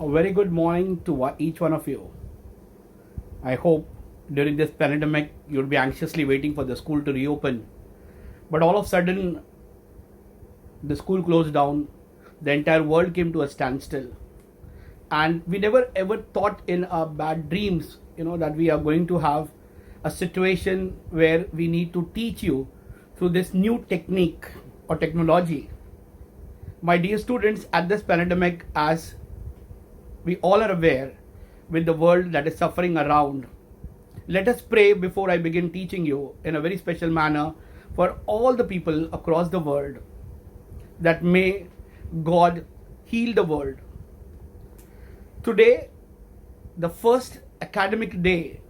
A very good morning to each one of you. I hope during this pandemic you'll be anxiously waiting for the school to reopen. But all of a sudden, the school closed down, the entire world came to a standstill. And we never ever thought in our bad dreams, that we are going to have a situation where we need to teach you through this new technique or technology. My dear students, at this pandemic, as we all are aware, with the world that is suffering around, let us pray before I begin teaching you in a very special manner for all the people across the world, that may God heal the world. Today, the first academic day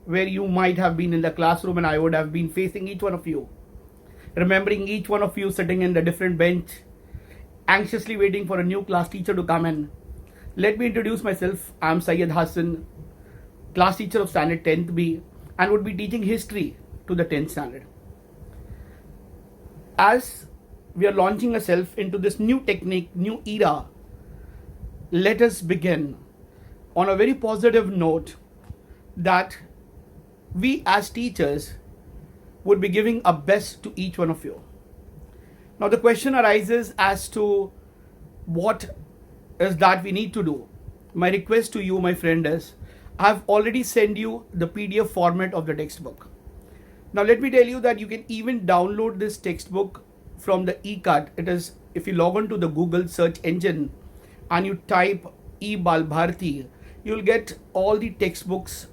where you might have been in the classroom and I would have been facing each one of you, remembering each one of you sitting in the different bench, anxiously waiting for a new class teacher to come in. Let me introduce myself. I am Syed Hassan, class teacher of standard 10th B, and would be teaching history to the 10th standard. As we are launching ourselves into this new technique, new era, let us begin on a very positive note that we as teachers would be giving our best to each one of you. Now the question arises as to what is that we need to do. My request to you, my friend, is I have already sent you the PDF format of the textbook. Now let me tell you that you can even download this textbook from the e-card. It is, if you log on to the Google search engine and you type e-Balbharti, you'll get all the textbooks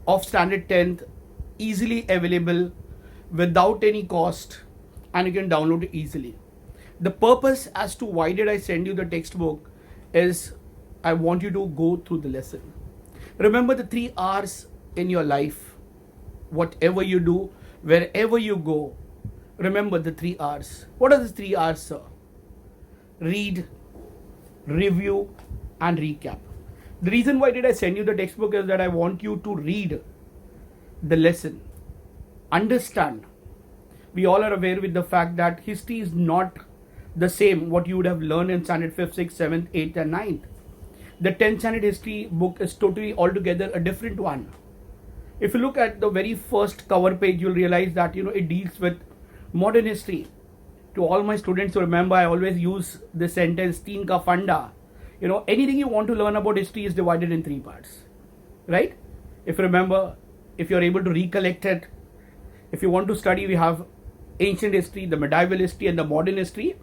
of standard 10th easily available without any cost, and you can download it easily. The purpose as to why did I send you the textbook is I want you to go through the lesson. Remember the 3 R's in your life. Whatever you do, wherever you go, remember the 3 R's. What are the 3 R's, sir? Read, review, and recap. The reason why did I send you the textbook is that I want you to read the lesson, understand. We all are aware with the fact that history is not the same what you would have learned in standard 5th, 6th, 7th, 8th and 9th. The 10th standard history book is totally altogether a different one. If you look at the very first cover page, you'll realize that it deals with modern history. To all my students who remember, I always use the sentence "Teen ka funda." Anything you want to learn about history is divided in 3 parts, right? If you remember, if you're able to recollect it, if you want to study, we have ancient history, the medieval history, and the modern history.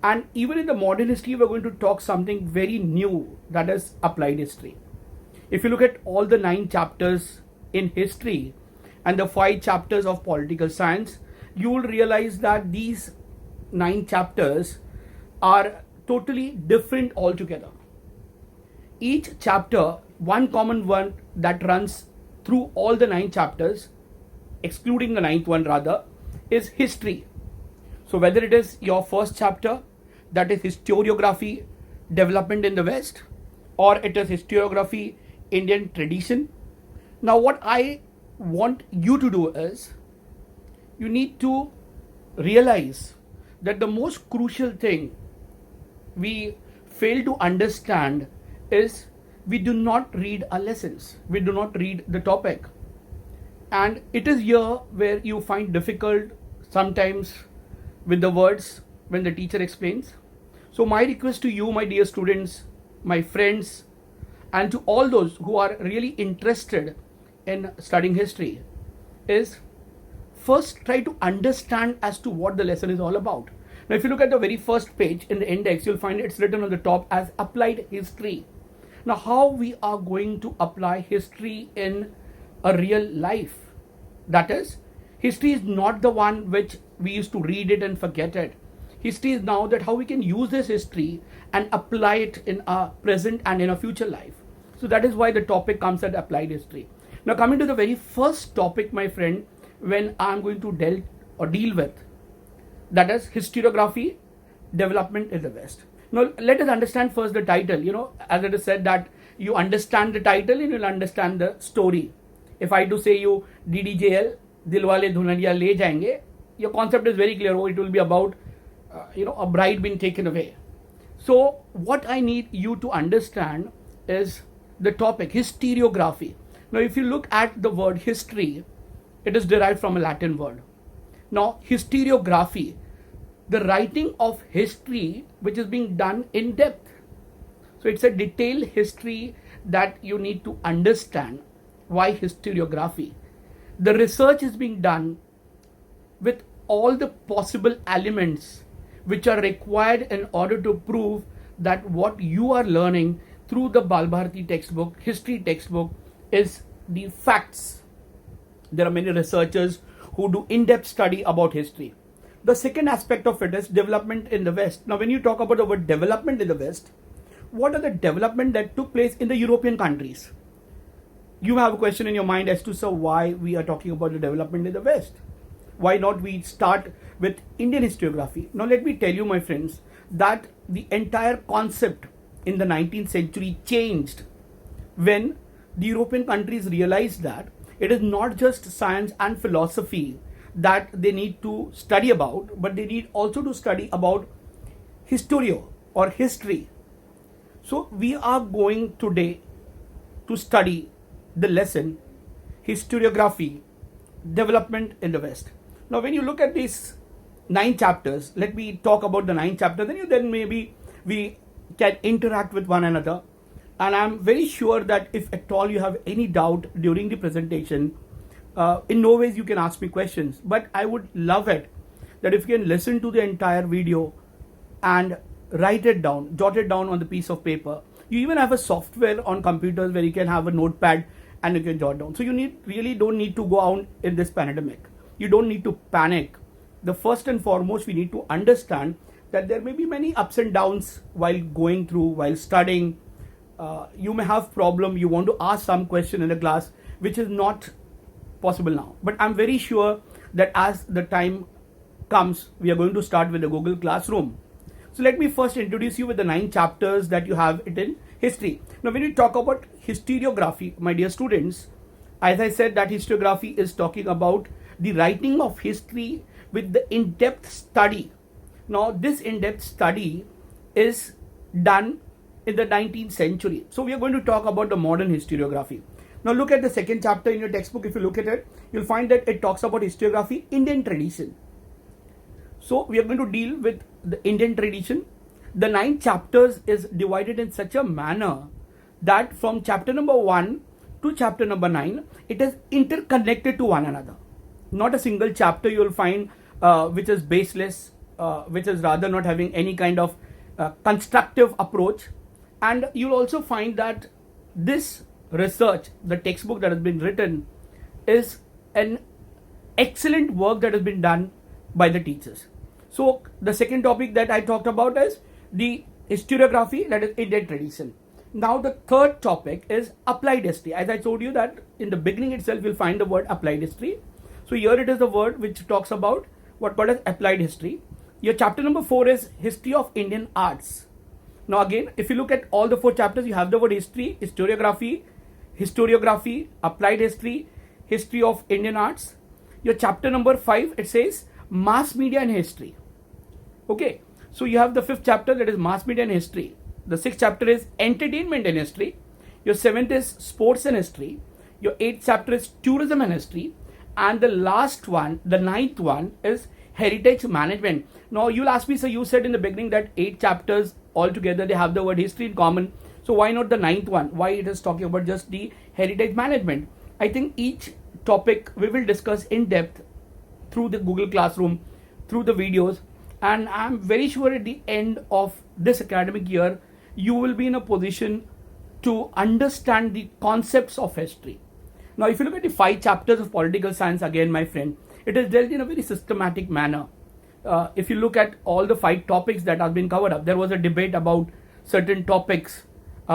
And even in the modern history, we're going to talk something very new, that is applied history. If you look at all the 9 chapters in history and the 5 chapters of political science, you will realize that these 9 chapters are totally different altogether. Each chapter, one common one that runs through all the 9 chapters, excluding the 9th one rather, is history. So whether it is your first chapter, that is historiography, development in the West, or it is historiography, Indian tradition. Now what I want you to do is, you need to realize that the most crucial thing we fail to understand is we do not read our lessons. We do not read the topic. And it is here where you find difficult sometimes with the words when the teacher explains. So my request to you, my dear students, my friends, and to all those who are really interested in studying history is first try to understand as to what the lesson is all about. Now if you look at the very first page in the index, you'll find it's written on the top as applied history. Now how we are going to apply history in a real life. That is, history is not the one which we used to read it and forget it. History is now that how we can use this history and apply it in our present and in our future life. So that is why the topic comes at applied history. Now coming to the very first topic, my friend, when I'm going to deal with, that is historiography, development in the West. Now let us understand first the title. As it is said that you understand the title and you'll understand the story. If I do say you DDJL, Dilwale Dhulaniya Le Jayenge, your concept is very clear. It will be about a bride being taken away. So what I need you to understand is the topic historiography. Now if you look at the word history, it is derived from a Latin word. Now historiography, the writing of history which is being done in depth. So it's a detailed history that you need to understand. Why historiography? The research is being done with all the possible elements which are required in order to prove that what you are learning through the Balbharati textbook, history textbook, is the facts. There are many researchers who do in-depth study about history. The second aspect of it is development in the West. Now when you talk about the word development in the West, what are the development that took place in the European countries? You have a question in your mind as to, sir, why we are talking about the development in the West? Why not we start with Indian historiography? Now let me tell you, my friends, that the entire concept in the 19th century changed when the European countries realized that it is not just science and philosophy that they need to study about, but they need also to study about historio or history. So we are going today to study the lesson historiography, development in the West. Now when you look at these 9 chapters, let me talk about the 9 chapters, then maybe we can interact with one another. And I'm very sure that if at all you have any doubt during the presentation, in no ways you can ask me questions, but I would love it that if you can listen to the entire video and write it down, jot it down on the piece of paper. You even have a software on computers where you can have a notepad and you can jot down. So you really don't need to go out in this pandemic. You don't need to panic. The first and foremost, we need to understand that there may be many ups and downs while going through, while studying. You may have problem, you want to ask some question in the class, which is not possible now. But I'm very sure that as the time comes, we are going to start with the Google Classroom. So let me first introduce you with the 9 chapters that you have it in history. Now when you talk about historiography, my dear students, as I said, that historiography is talking about the writing of history with the in-depth study. Now this in-depth study is done in the 19th century. So we are going to talk about the modern historiography. Now look at the second chapter in your textbook. If you look at it, you'll find that it talks about historiography, Indian tradition. So we are going to deal with the Indian tradition. The 9 chapters is divided in such a manner that from chapter number 1 to chapter number 9, it is interconnected to one another. Not a single chapter you will find which is baseless, which is rather not having any kind of constructive approach. And you'll also find that this research, the textbook that has been written, is an excellent work that has been done by the teachers. So the second topic that I talked about is the historiography, that is Indian tradition. Now the third topic is applied history. As I told you that in the beginning itself you'll find the word applied history. So here it is the word which talks about what called as applied history. Your chapter number 4 is history of Indian arts. Now again, if you look at all the 4 chapters, you have the word history, historiography, applied history, history of Indian arts. Your chapter number 5, it says mass media and history. Okay, so you have the 5th chapter, that is mass media and history. The 6th chapter is entertainment and history. Your 7th is sports and history. Your 8th chapter is tourism and history. And the last one, the 9th one, is heritage management. Now you'll ask me, so you said in the beginning that 8 chapters altogether they have the word history in common. So why not the 9th one? Why it is talking about just the heritage management? I think each topic we will discuss in depth through the Google Classroom, through the videos. And I'm very sure at the end of this academic year, you will be in a position to understand the concepts of history. Now, if you look at the 5 chapters of political science, again, my friend, it is dealt in a very systematic manner. If you look at all the 5 topics that have been covered up, there was a debate about certain topics,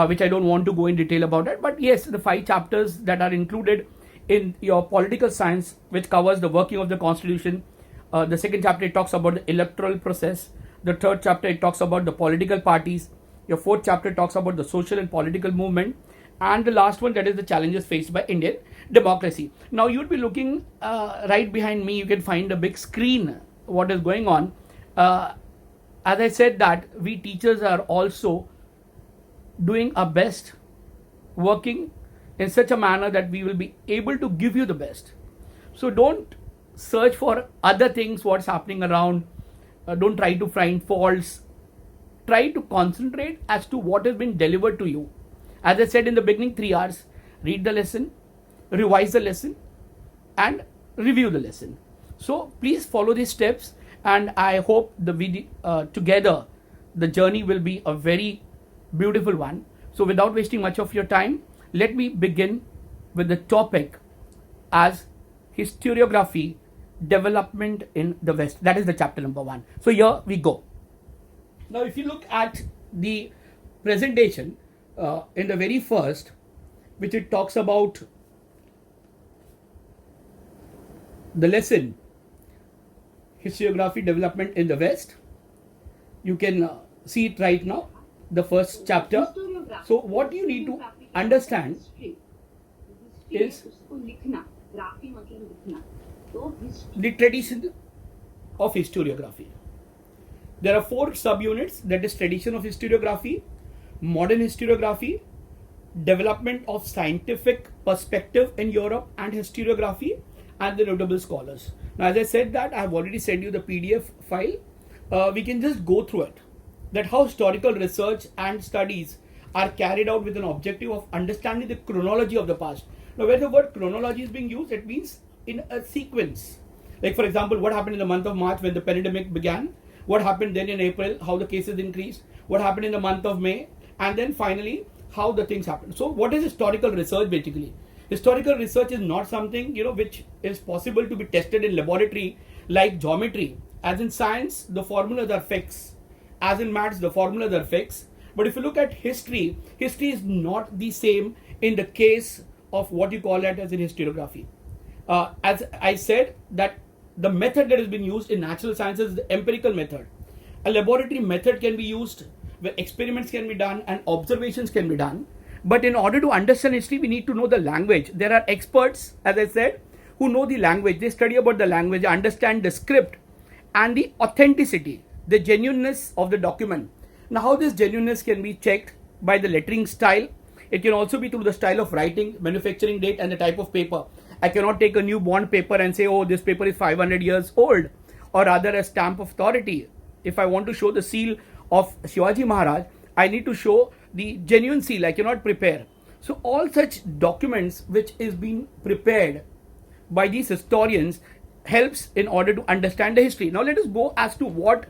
which I don't want to go in detail about it. But yes, the 5 chapters that are included in your political science, which covers the working of the constitution. The 2nd chapter, it talks about the electoral process. The 3rd chapter, it talks about the political parties. Your 4th chapter talks about the social and political movement. And the last one, that is the challenges faced by Indian democracy. Now you would be looking right behind me, you can find a big screen, what is going on. as I said that we teachers are also doing our best, working in such a manner that we will be able to give you the best. So don't search for other things, what's happening around. Don't try to find faults. Try to concentrate as to what has been delivered to you. As I said in the beginning, 3 hours. Read the lesson, revise the lesson, and review the lesson. So please follow these steps, and I hope the video together the journey will be a very beautiful one. So without wasting much of your time, let me begin with the topic as historiography development in the West. That is the chapter number 1. So here we go. Now if you look at the presentation in the very first, which it talks about the lesson historiography development in the West, you can see it right now, the first chapter. So what you need to understand is the tradition of historiography. There are 4 subunits, that is tradition of historiography, modern historiography, development of scientific perspective in Europe and historiography, and the notable scholars. Now as I said that, I have already sent you the PDF file. We can just go through it, that how historical research and studies are carried out with an objective of understanding the chronology of the past. Now where the word chronology is being used, it means in a sequence. Like for example, what happened in the month of March when the pandemic began, what happened then in April, how the cases increased, what happened in the month of May, and then finally how the things happened. So what is historical research basically? Historical research is not something which is possible to be tested in laboratory like geometry. As in science, the formulas are fixed. As in maths, the formulas are fixed. But if you look at history, history is not the same in the case of what you call it as in historiography. As I said, that the method that has been used in natural sciences is the empirical method. A laboratory method can be used where experiments can be done and observations can be done. But in order to understand history, we need to know the language. There are experts, as I said, who know the language. They study about the language, understand the script and the authenticity, the genuineness of the document. Now, how this genuineness can be checked? By the lettering style. It can also be through the style of writing, manufacturing date, and the type of paper. I cannot take a new bond paper and say, oh, this paper is 500 years old, or rather a stamp of authority. If I want to show the seal of Shivaji Maharaj, I need to show the genuine seal. I cannot prepare. So all such documents which is being prepared by these historians helps in order to understand the history. Now let us go as to what.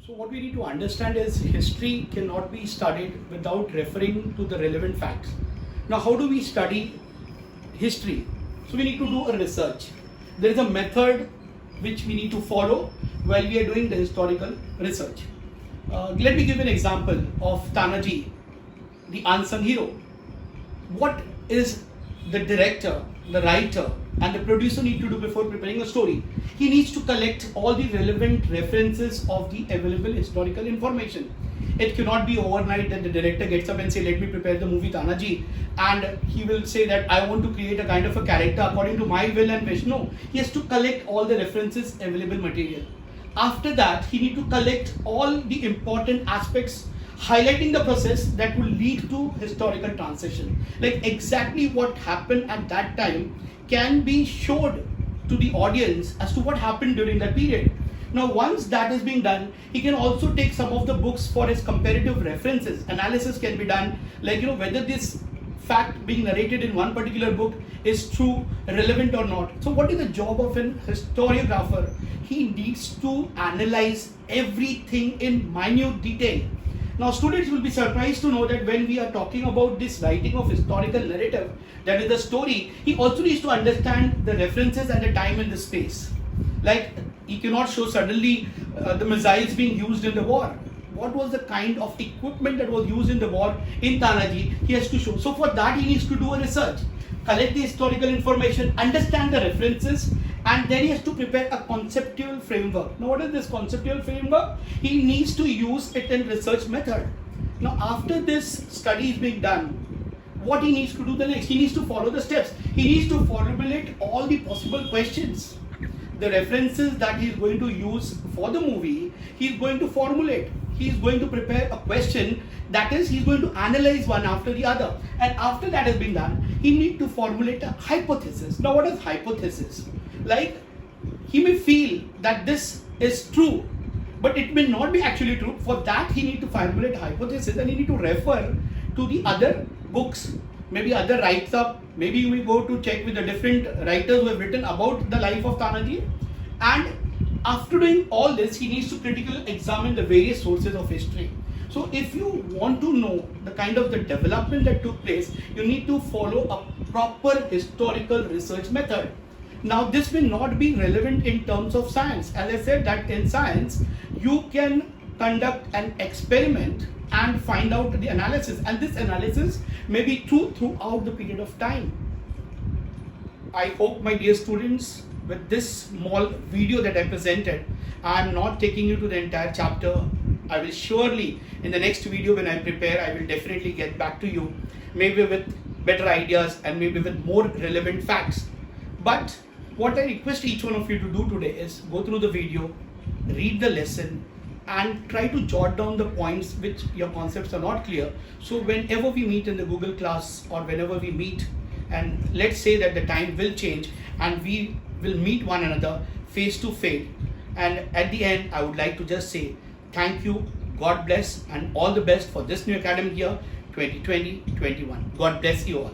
So what we need to understand is history cannot be studied without referring to the relevant facts. Now how do we study history? So we need to do a research. There is a method which we need to follow while we are doing the historical research. Let me give an example of Tanaji, the unsung hero. What is the director, the writer, and the producer need to do before preparing a story? He needs to collect all the relevant references of the available historical information. It cannot be overnight that the director gets up and say, let me prepare the movie Tanaji, and he will say that I want to create a kind of a character according to my will and wish. No, he has to collect all the references, available material. After that, he need to collect all the important aspects highlighting the process that will lead to historical transition. Like exactly what happened at that time can be showed to the audience as to what happened during that period. Now once that is being done, he can also take some of the books for his comparative references. Analysis can be done, like whether this fact being narrated in one particular book is true, relevant or not. So what is the job of an historiographer? He needs to analyze everything in minute detail. Now students will be surprised to know that when we are talking about this writing of historical narrative, that is the story, he also needs to understand the references and the time and the space. Like he cannot show suddenly the missiles being used in the war. What was the kind of equipment that was used in the war in Tanaji? He has to show. So for that he needs to do a research, collect the historical information, understand the references, and then he has to prepare a conceptual framework. Now what is this conceptual framework? He needs to use it in research method. Now after this study is being done, what he needs to do the next? He needs to follow the steps. He needs to formulate all the possible questions. the references that he is going to use for the movie, he is going to formulate. He is going to prepare a question, that is, he is going to analyze one after the other. And after that has been done, he needs to formulate a hypothesis. Now, what is hypothesis? Like, he may feel that this is true, but it may not be actually true. For that, he needs to formulate a hypothesis, and he needs to refer to the other books, maybe other write-up. Maybe you will go to check with the different writers who have written about the life of Tanaji. And after doing all this, he needs to critically examine the various sources of history. So if you want to know the kind of the development that took place, you need to follow a proper historical research method. Now, this may not be relevant in terms of science. As I said, that in science, you can conduct an experiment and find out the analysis. And this analysis may be true throughout the period of time. I hope, my dear students, with this small video that I presented, I am not taking you to the entire chapter. I will surely, in the next video when I prepare, I will definitely get back to you, maybe with better ideas and maybe with more relevant facts. But what I request each one of you to do today is go through the video, read the lesson, and try to jot down the points which your concepts are not clear. So whenever we meet in the Google class, or whenever we meet, and let's say that the time will change and we will meet one another face to face, and at the end I would like to just say thank you, God bless, and all the best for this new academic year 2020-21. God bless you all.